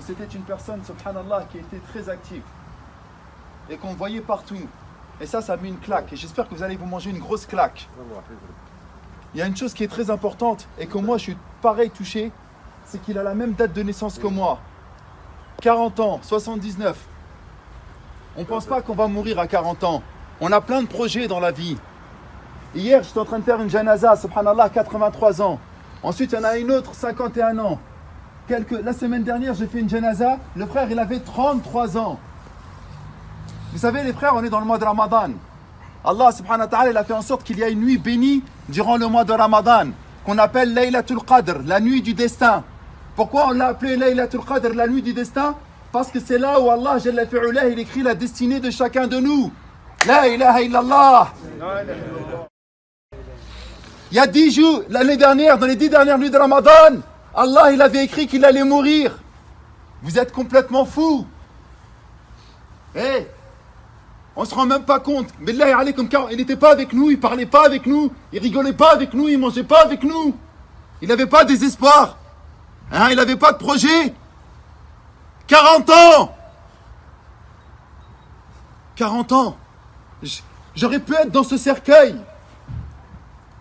que c'était une personne, subhanallah, qui était très active et qu'on voyait partout. Et ça a mis une claque. Et j'espère que vous allez vous manger une grosse claque. Il y a une chose qui est très importante et que moi je suis pareil touché, c'est qu'il a la même date de naissance que moi. 40 ans, 79. On ne pense pas qu'on va mourir à 40 ans. On a plein de projets dans la vie. Hier, j'étais en train de faire une janaza, subhanallah, 83 ans. Ensuite, il y en a une autre, 51 ans. La semaine dernière, j'ai fait une janaza. Le frère, il avait 33 ans. Vous savez, les frères, on est dans le mois de Ramadan. Allah, subhanahu wa ta'ala, il a fait en sorte qu'il y a une nuit bénie durant le mois de Ramadan, qu'on appelle Laylatul Qadr, la nuit du destin. Pourquoi on l'a appelé Laylatul Qadr, la nuit du destin? Parce que c'est là où Allah, Jalla fi'ulah, il écrit la destinée de chacun de nous. La ilaha illallah. Il y a 10 jours, l'année dernière, dans les 10 dernières nuits de Ramadan, Allah, il avait écrit qu'il allait mourir. Vous êtes complètement fous. On se rend même pas compte. Billahi alaykum, il n'était pas avec nous, il parlait pas avec nous, il rigolait pas avec nous, il mangeait pas avec nous. Il n'avait pas de désespoir. Il n'avait pas de projet. 40 ans. 40 ans. J'aurais pu être dans ce cercueil.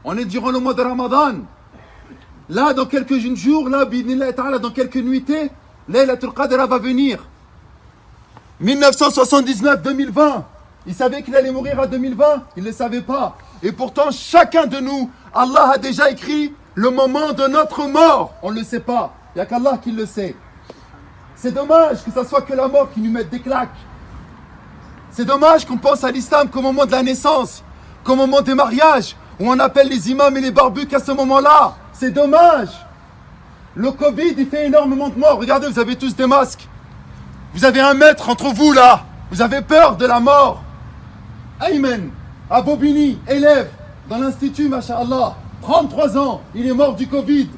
On est durant le mois de Ramadan. Là, dans quelques jours, là, dans quelques nuitées, Laylatul Qadr va venir. 1979-2020. Il savait qu'il allait mourir à 2020. Il ne le savait pas. Et pourtant, chacun de nous, Allah a déjà écrit le moment de notre mort. On ne le sait pas. Il n'y a qu'Allah qui le sait. C'est dommage que ça soit que la mort qui nous mette des claques. C'est dommage qu'on pense à l'islam qu'au moment de la naissance, qu'au moment des mariages, où on appelle les imams et les barbus qu'à ce moment-là. C'est dommage. Le Covid, il fait énormément de morts. Regardez, vous avez tous des masques. Vous avez un maître entre vous là. Vous avez peur de la mort. Ayman, à Bobigny, élève dans l'institut, masha'Allah. 33 ans, il est mort du Covid.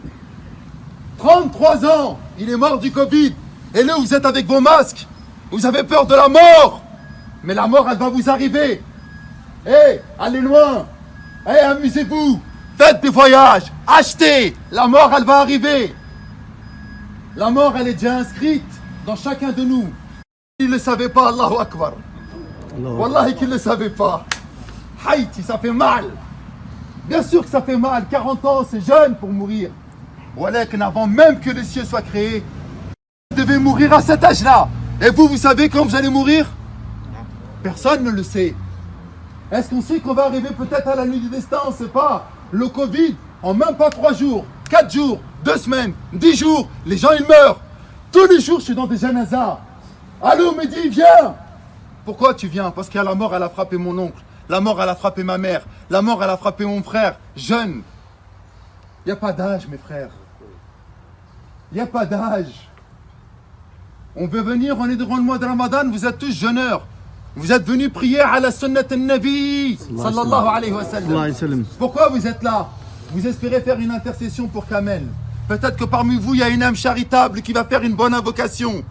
33 ans, il est mort du Covid. Et là, vous êtes avec vos masques. Vous avez peur de la mort. Mais la mort, elle va vous arriver. Allez loin. Amusez-vous. Faites des voyages. Achetez. La mort, elle va arriver. La mort, elle est déjà inscrite dans chacun de nous. Il ne le savait pas, Allahu Akbar. Wallahi qu'il ne le savait pas. Haïti, ça fait mal. Bien sûr que ça fait mal. 40 ans, c'est jeune pour mourir. Voilà qu'avant même que les cieux soient créés, vous devez mourir à cet âge-là. Et vous savez quand vous allez mourir? Personne ne le sait. Est-ce qu'on sait qu'on va arriver peut-être à la nuit du destin? On ne sait pas. Le Covid, en même pas 3 jours, 4 jours, 2 semaines, 10 jours, les gens ils meurent. Tous les jours, je suis dans des janazas. Allô, Mehdi, viens. Pourquoi tu viens? Parce que la mort, elle a frappé mon oncle. La mort, elle a frappé ma mère. La mort, elle a frappé mon frère, jeune. Il n'y a pas d'âge, mes frères. Il n'y a pas d'âge. On veut venir, on est durant le mois de Ramadan, vous êtes tous jeûneurs. Vous êtes venus prier à la sunnat al-Nabi, sallallahu alayhi wa sallam. Pourquoi vous êtes là? Vous espérez faire une intercession pour Kamel. Peut-être que parmi vous, il y a une âme charitable qui va faire une bonne invocation.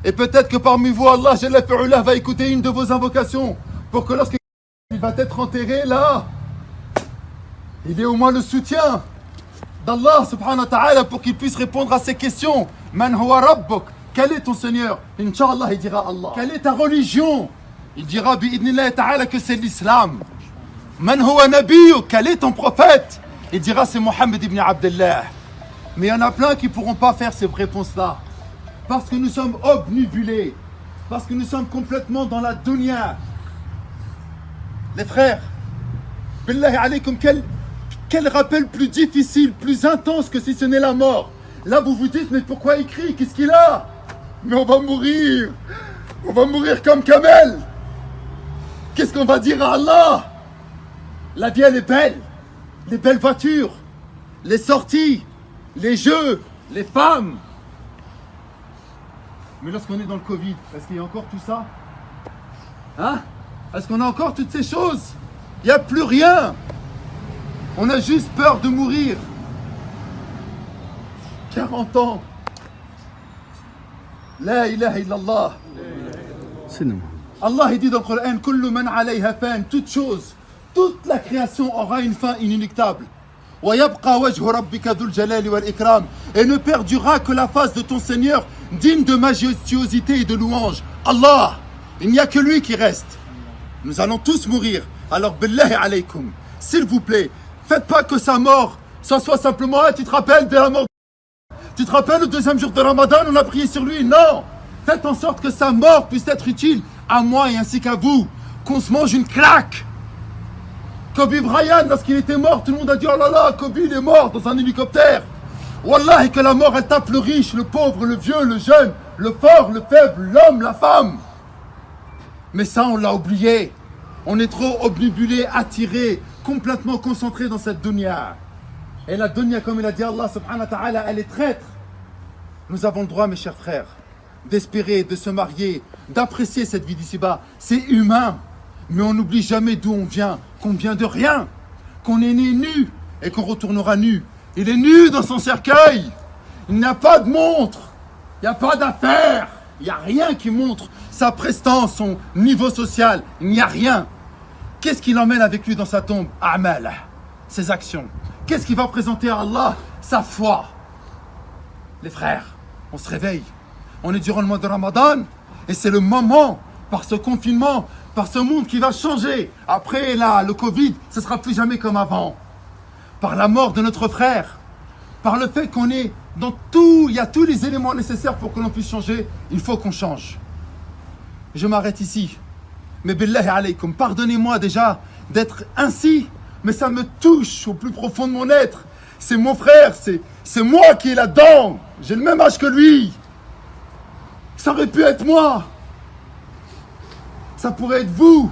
Et peut-être que parmi vous, Allah Jalla fi'ulah va écouter une de vos invocations. Pour que lorsque il va être enterré là, il ait au moins le soutien d'Allah subhanahu wa ta'ala pour qu'il puisse répondre à ces questions. Man huwa rabbuk? Quel est ton Seigneur? Inch'Allah, il dira Allah. Quelle est ta religion? Il dira bi'idnillah ta'ala que c'est l'islam. Man huwa nabiyyuk? Quel est ton prophète? Il dira c'est Mohammed ibn Abdullah. Mais il y en a plein qui ne pourront pas faire ces réponses-là. Parce que nous sommes obnubilés. Parce que nous sommes complètement dans la dunya. Les frères, billahi alaykum, quel rappel plus difficile, plus intense que si ce n'est la mort. Là, vous vous dites, mais pourquoi il crie? Qu'est-ce qu'il a? Mais on va mourir. On va mourir comme Kamel. Qu'est-ce qu'on va dire à Allah? La vie, elle est belle. Les belles voitures, les sorties, les jeux, les femmes. Mais lorsqu'on est dans le Covid, est-ce qu'il y a encore tout ça? Est-ce qu'on a encore toutes ces choses? Il n'y a plus rien. On a juste peur de mourir. 40 ans. La ilaha illallah. Allah il dit dans le Coran, Kullu man alayha fan, toute chose, toute la création aura une fin inéluctable. Et ne perdura que la face de ton Seigneur digne de majestuosité et de louange. Allah, il n'y a que lui qui reste. Nous allons tous mourir. Alors, billahi alaykum, s'il vous plaît, faites pas que sa mort, ça soit simplement, tu te rappelles de la mort. Tu te rappelles le deuxième jour de Ramadan, on a prié sur lui. Non, faites en sorte que sa mort puisse être utile à moi et ainsi qu'à vous. Qu'on se mange une claque. Kobe Bryant, lorsqu'il était mort, tout le monde a dit, oh là là, Kobe il est mort dans un hélicoptère. Wallahi que la mort elle tape le riche, le pauvre, le vieux, le jeune, le fort, le faible, l'homme, la femme. Mais ça on l'a oublié. On est trop obnubilé, attiré, complètement concentré dans cette dunya. Et la dunya, comme il a dit Allah subhanahu wa ta'ala, elle est traître. Nous avons le droit, mes chers frères, d'espérer, de se marier, d'apprécier cette vie d'ici-bas. C'est humain. Mais on n'oublie jamais d'où on vient, qu'on vient de rien, qu'on est né nu et qu'on retournera nu. Il est nu dans son cercueil. Il n'y a pas de montre. Il n'y a pas d'affaires. Il n'y a rien qui montre sa prestance, son niveau social. Il n'y a rien. Qu'est-ce qu'il emmène avec lui dans sa tombe? Amal, ses actions. Qu'est-ce qu'il va présenter à Allah? Sa foi. Les frères, on se réveille. On est durant le mois de Ramadan et c'est le moment, par ce confinement, par ce monde qui va changer. Après là, le Covid, ce ne sera plus jamais comme avant. Par la mort de notre frère, par le fait qu'on est dans tout, il y a tous les éléments nécessaires pour que l'on puisse changer, il faut qu'on change. Je m'arrête ici. Mais billahi alaykum, pardonnez-moi déjà d'être ainsi, mais ça me touche au plus profond de mon être. C'est mon frère, c'est moi qui est là-dedans. J'ai le même âge que lui. Ça aurait pu être moi. Ça pourrait être vous.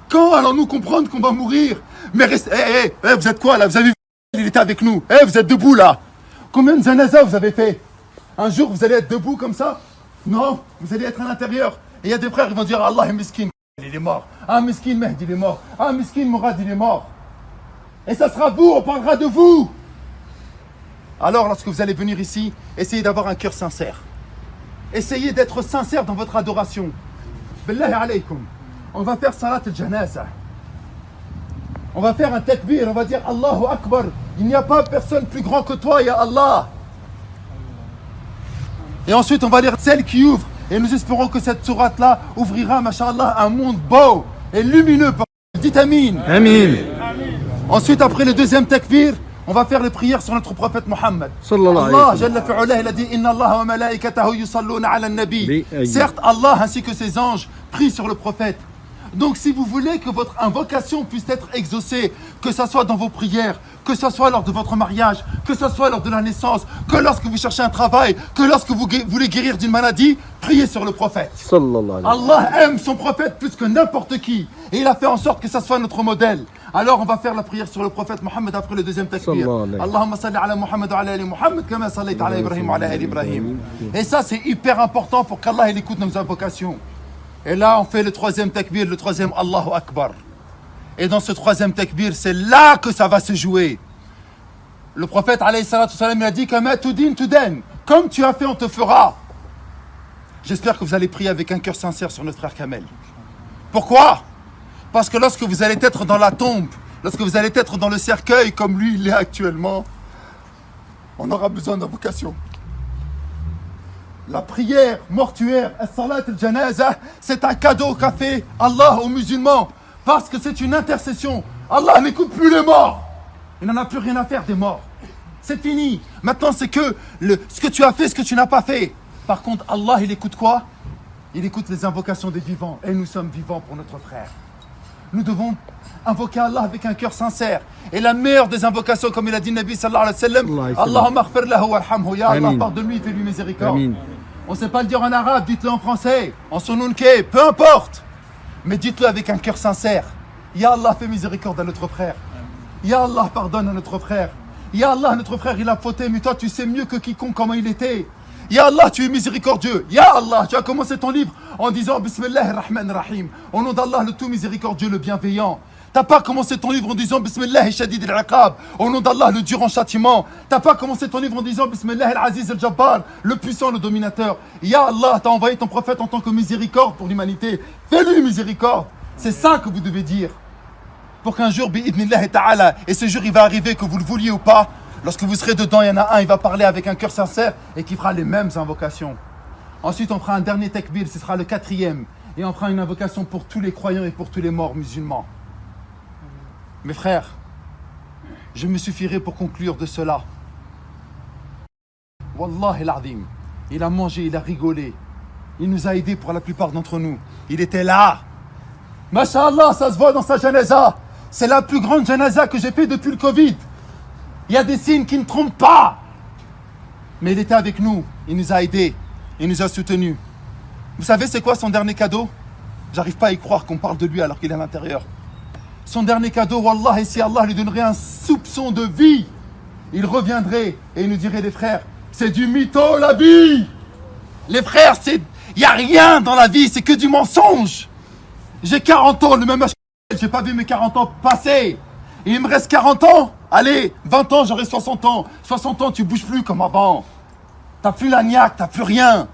Quand allons-nous comprendre qu'on va mourir? Mais restez, vous êtes quoi là? Vous avez vu, il était avec nous. Vous êtes debout là. Combien de janaza vous avez fait? Un jour vous allez être debout comme ça? Non, vous allez être à l'intérieur. Et il y a des frères qui vont dire Allah est miskin, il est mort. Ah miskin Mehdi, il est mort. Ah miskin Mourad, il est mort. Et ça sera vous, on parlera de vous. Alors lorsque vous allez venir ici, essayez d'avoir un cœur sincère. Essayez d'être sincère dans votre adoration. Billahi alaykum. On va faire salat al-janaza. On va faire un takbir, on va dire Allahu Akbar. Il n'y a pas personne plus grand que toi, ya Allah. Et ensuite on va lire celle qui ouvre. Et nous espérons que cette sourate-là ouvrira, mashallah, un monde beau et lumineux. Dites Amin. Amin. Ensuite, après le deuxième takbir, on va faire les prières sur notre prophète Mohammed. Allah, Jalla fi'ulah, il a dit Inna Allah wa malaikatahu yusalluna ala nabi. Certes, Allah ainsi que ses anges prient sur le prophète. Donc si vous voulez que votre invocation puisse être exaucée, que ce soit dans vos prières, que ce soit lors de votre mariage, que ce soit lors de la naissance, que lorsque vous cherchez un travail, que lorsque vous voulez guérir d'une maladie, priez sur le prophète. Allah aime son prophète plus que n'importe qui. Et il a fait en sorte que ça soit notre modèle. Alors on va faire la prière sur le prophète Mohammed après le deuxième takbir. Allahumma salli ala Muhammad wa ala ali Muhammad kama sallayta ala Ibrahim wa ala ali Ibrahim. Et ça c'est hyper important pour qu'Allah il écoute nos invocations. Et là, on fait le troisième takbir, le troisième Allahu Akbar. Et dans ce troisième takbir, c'est là que ça va se jouer. Le prophète, alayhi salatu salam, il a dit comme tu as fait, on te fera. J'espère que vous allez prier avec un cœur sincère sur notre frère Kamel. Pourquoi? Parce que lorsque vous allez être dans la tombe, lorsque vous allez être dans le cercueil, comme lui, il est actuellement, on aura besoin d'invocation. La prière mortuaire, as-salat al-janaza, c'est un cadeau qu'a fait Allah aux musulmans. Parce que c'est une intercession. Allah n'écoute plus les morts. Il n'en a plus rien à faire des morts. C'est fini. Maintenant, c'est que ce que tu as fait, ce que tu n'as pas fait. Par contre, Allah, il écoute quoi? Il écoute les invocations des vivants. Et nous sommes vivants pour notre frère. Nous devons invoquer Allah avec un cœur sincère. Et la meilleure des invocations, comme il a dit Nabi sallallahu alayhi wa sallam, Allahumma aghfir lahu warhamhu. Ya Allah, pardonne-lui, fais-lui miséricorde. Amin. On ne sait pas le dire en arabe, dites-le en français, en sununke, peu importe. Mais dites-le avec un cœur sincère. Ya Allah, fais miséricorde à notre frère. Ya Allah, pardonne à notre frère. Ya Allah, notre frère, il a fauté, mais toi, tu sais mieux que quiconque comment il était. Ya Allah, tu es miséricordieux. Ya Allah, tu as commencé ton livre en disant Bismillahir Rahmanir Rahim. Au nom d'Allah, le tout miséricordieux, le bienveillant. T'as pas commencé ton livre en disant Bismillah Shadid al-Iqab, au nom d'Allah, le dur en châtiment. T'as pas commencé ton livre en disant Bismillah al-Aziz al-Jabbar, le puissant, le dominateur. Ya Allah, t'as envoyé ton prophète en tant que miséricorde pour l'humanité. Fais-lui miséricorde. C'est ça que vous devez dire. Pour qu'un jour, bi'idnillahi ta'ala, et ce jour il va arriver, que vous le vouliez ou pas, Lorsque vous serez dedans, il y en a un, il va parler avec un cœur sincère et qui fera les mêmes invocations. Ensuite, on fera un dernier takbir, ce sera le 4e. Et on fera une invocation pour tous les croyants et pour tous les morts musulmans. Mes frères, je me suffirai pour conclure de cela. Wallah el-Azim, il a mangé, il a rigolé. Il nous a aidés pour la plupart d'entre nous. Il était là. Masha'Allah, ça se voit dans sa janaza. C'est la plus grande janaza que j'ai fait depuis le Covid. Il y a des signes qui ne trompent pas. Mais il était avec nous. Il nous a aidés. Il nous a soutenus. Vous savez c'est quoi son dernier cadeau? J'arrive pas à y croire qu'on parle de lui alors qu'il est à l'intérieur. Son dernier cadeau, Wallah, et si Allah lui donnerait un soupçon de vie, il reviendrait et il nous dirait, les frères, c'est du mytho la vie. Les frères, il n'y a rien dans la vie, c'est que du mensonge. J'ai 40 ans, le même âge que j'ai pas vu mes 40 ans passer. Et il me reste 40 ans. Allez, 20 ans, j'aurai 60 ans. 60 ans, tu bouges plus comme avant. T'as plus la niaque, t'as plus rien.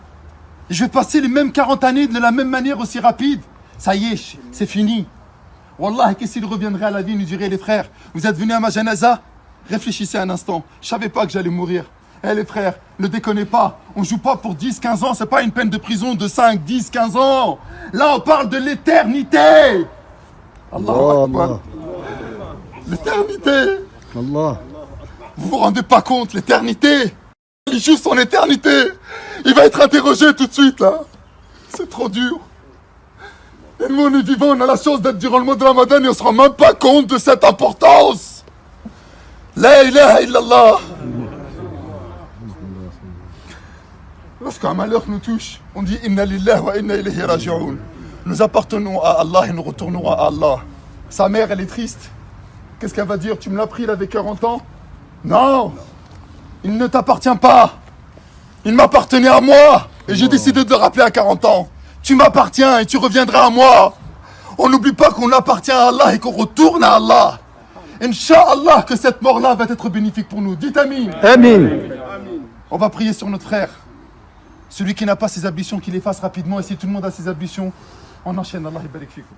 Et je vais passer les mêmes 40 années de la même manière aussi rapide. Ça y est, c'est fini. Wallah, qu'est-ce qu'il reviendrait à la vie, il nous dirait, les frères, vous êtes venus à ma janaza? Réfléchissez un instant, je savais pas que j'allais mourir. Eh les frères, ne déconnez pas, on joue pas pour 10, 15 ans, c'est pas une peine de prison de 5, 10, 15 ans. Là, on parle de l'éternité. Allah Akbar. L'éternité. Allah. Vous vous rendez pas compte, l'éternité. Il joue son éternité. Il va être interrogé tout de suite, là. C'est trop dur. Et nous, on est vivants, on a la chance d'être durant le mois de Ramadan et on se rend même pas compte de cette importance. La ilaha illallah. Lorsqu'un malheur nous touche, on dit Inna lillahi wa inna ilayhi raji'un. Nous appartenons à Allah et nous retournerons à Allah. Sa mère, elle est triste. Qu'est-ce qu'elle va dire? Tu me l'as pris, il avait 40 ans? Non. Il ne t'appartient pas. Il m'appartenait à moi. Et j'ai décidé de le rappeler à 40 ans. Tu m'appartiens et tu reviendras à moi. On n'oublie pas qu'on appartient à Allah et qu'on retourne à Allah. Inch'Allah que cette mort-là va être bénéfique pour nous. Dites Amin. Amin. On va prier sur notre frère. Celui qui n'a pas ses ablutions, qu'il les fasse rapidement. Et si tout le monde a ses ablutions, on enchaîne. Allah barik fikoum.